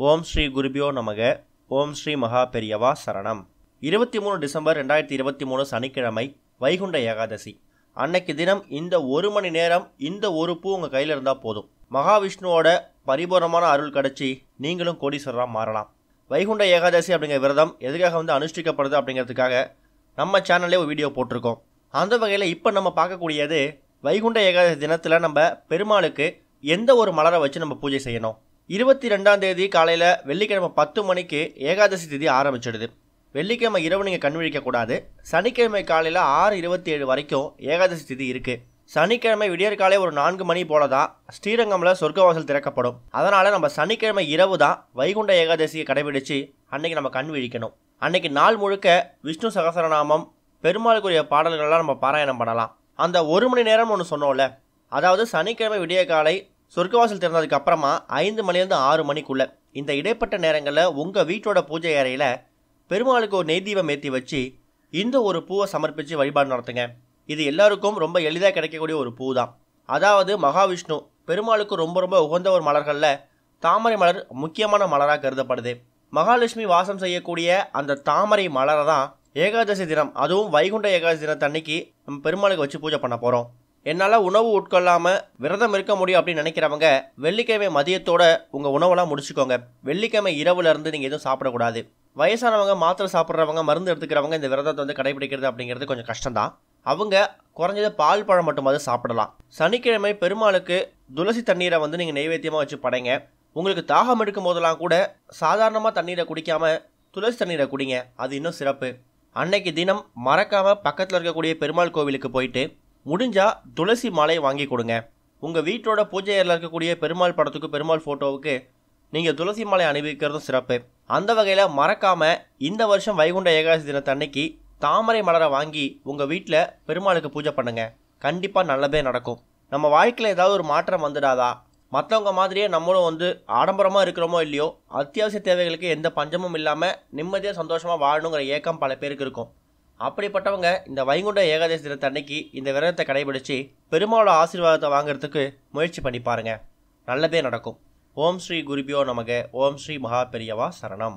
ஓம் ஸ்ரீ குருபியோ நமக. ஓம் ஸ்ரீ மகா பெரியவா சரணம். 23 டிசம்பர் 2023 சனிக்கிழமை வைகுண்ட ஏகாதசி. அன்னைக்கு தினம் இந்த ஒரு மணி நேரம் இந்த ஒரு பூ உங்கள் கையில் இருந்தால் போதும். மகாவிஷ்ணுவோட பரிபூர்ணமான அருள் கிடச்சி நீங்களும் கோடீஸ்வரராக மாறலாம். வைகுண்ட ஏகாதசி அப்படிங்கிற விரதம் எதுக்காக அனுஷ்டிக்கப்படுது அப்படிங்கிறதுக்காக நம்ம சேனல்லே ஒரு வீடியோ போட்டிருக்கோம். அந்த வகையில் இப்போ நம்ம பார்க்கக்கூடியது வைகுண்ட ஏகாதசி தினத்தில் நம்ம பெருமாளுக்கு எந்த ஒரு மலரை வச்சு நம்ம பூஜை செய்யணும். 22ஆம் தேதி காலையில் வெள்ளிக்கிழமை 10 மணிக்கு ஏகாதசி திதி ஆரம்பிச்சிடுது. வெள்ளிக்கிழமை இரவு நீங்கள் கண் விழிக்கக்கூடாது. சனிக்கிழமை காலையில் 6:27 வரைக்கும் ஏகாதசி திதி இருக்குது. சனிக்கிழமை விடியற் காலை ஒரு 4 மணி போல தான் ஸ்ரீரங்கமில் சொர்க்கவாசல் திறக்கப்படும். அதனால் நம்ம சனிக்கிழமை இரவு தான் வைகுண்ட ஏகாதசியை கடைபிடிச்சு அன்னைக்கு நம்ம கண் விழிக்கணும். அன்னைக்கு நாள் முழுக்க விஷ்ணு சகசரநாமம் பெருமாளுக்குரிய பாடல்கள்லாம் நம்ம பாராயணம் பண்ணலாம். அந்த ஒரு மணி நேரம் ஒன்று சொன்னோம்ல, அதாவது சனிக்கிழமை விடிய காலை சொர்க்கவாசல் திறந்ததுக்கு அப்புறமா 5 மணிலேருந்து 6 மணிக்குள்ளே இந்த இடைப்பட்ட நேரங்களில் உங்கள் வீட்டோட பூஜை அறையில் பெருமாளுக்கு ஒரு நெய் தீபம் ஏற்றி வச்சு இந்த ஒரு பூவை சமர்ப்பித்து வழிபாடு நடத்துங்க. இது எல்லாருக்கும் ரொம்ப எளிதாக கிடைக்கக்கூடிய ஒரு பூ தான். அதாவது மகாவிஷ்ணு பெருமாளுக்கு ரொம்ப ரொம்ப உகந்த ஒரு மலர்களில் தாமரை மலர் முக்கியமான மலராக கருதப்படுது. மகாலட்சுமி வாசம் செய்யக்கூடிய அந்த தாமரை மலரை தான் ஏகாதசி தினம், அதுவும் வைகுண்ட ஏகாதசி தினத்தன்னைக்கு நம்ம பெருமாளுக்கு வச்சு பூஜை பண்ண போகிறோம். என்னால் உணவு உட்கொள்ளாமல் விரதம் இருக்க முடியும் அப்படின்னு நினைக்கிறவங்க வெள்ளிக்கிழமை மதியத்தோட உங்கள் உணவெல்லாம் முடிச்சுக்கோங்க. வெள்ளிக்கிழமை இரவுலேருந்து நீங்கள் எதுவும் சாப்பிடக்கூடாது. வயசானவங்க, மாத்திரை சாப்பிட்றவங்க, மருந்து எடுத்துக்கிறவங்க இந்த விரதத்தை கடைபிடிக்கிறது அப்படிங்கிறது கொஞ்சம் கஷ்டம்தான். அவங்க குறைஞ்சது பால் பழம் மட்டுமாவது சாப்பிடலாம். சனிக்கிழமை பெருமாளுக்கு துளசி தண்ணீரை நீங்கள் நைவேத்தியமாக வச்சு படைங்க. உங்களுக்கு தாகம் எடுக்கும் போதெல்லாம் கூட சாதாரணமாக தண்ணீரை குடிக்காமல் துளசி தண்ணீரை குடிங்க. அது இன்னும் சிறப்பு. அன்னைக்கு தினம் மறக்காமல் பக்கத்தில் இருக்கக்கூடிய பெருமாள் கோவிலுக்கு போயிட்டு முடிஞ்சா துளசி மாலை வாங்கி கொடுங்க. உங்கள் வீட்டோட பூஜை அறையில் இருக்கக்கூடிய பெருமாள் படத்துக்கு, பெருமாள் ஃபோட்டோவுக்கு நீங்கள் துளசி மாலை அணிவிக்கிறதும் சிறப்பு. அந்த வகையில் மறக்காமல் இந்த வருஷம் வைகுண்ட ஏகாதசி தினத்தன்னைக்கு தாமரை மலரை வாங்கி உங்கள் வீட்டில் பெருமாளுக்கு பூஜை பண்ணுங்கள். கண்டிப்பாக நல்லதே நடக்கும். நம்ம வாழ்க்கையில் ஏதாவது ஒரு மாற்றம் வந்துடாதா? மற்றவங்க மாதிரியே நம்மளும் ஆடம்பரமாக இருக்கிறோமோ இல்லையோ, அத்தியாவசிய தேவைகளுக்கு எந்த பஞ்சமும் இல்லாமல் நிம்மதியாக சந்தோஷமாக வாழணுங்கிற ஏக்கம் பல பேருக்கு இருக்கும். அப்படிப்பட்டவங்க இந்த வைகுண்ட ஏகாதசி தினத்தன்னைக்கு இந்த விரதத்தை கடைபிடிச்சு பெருமாளோட ஆசீர்வாதத்தை வாங்குறதுக்கு முயற்சி பண்ணி பாருங்க. நல்லதே நடக்கும். ஓம் ஸ்ரீ குருபியோ நமக. ஓம் ஸ்ரீ மகா பெரியவா சரணம்.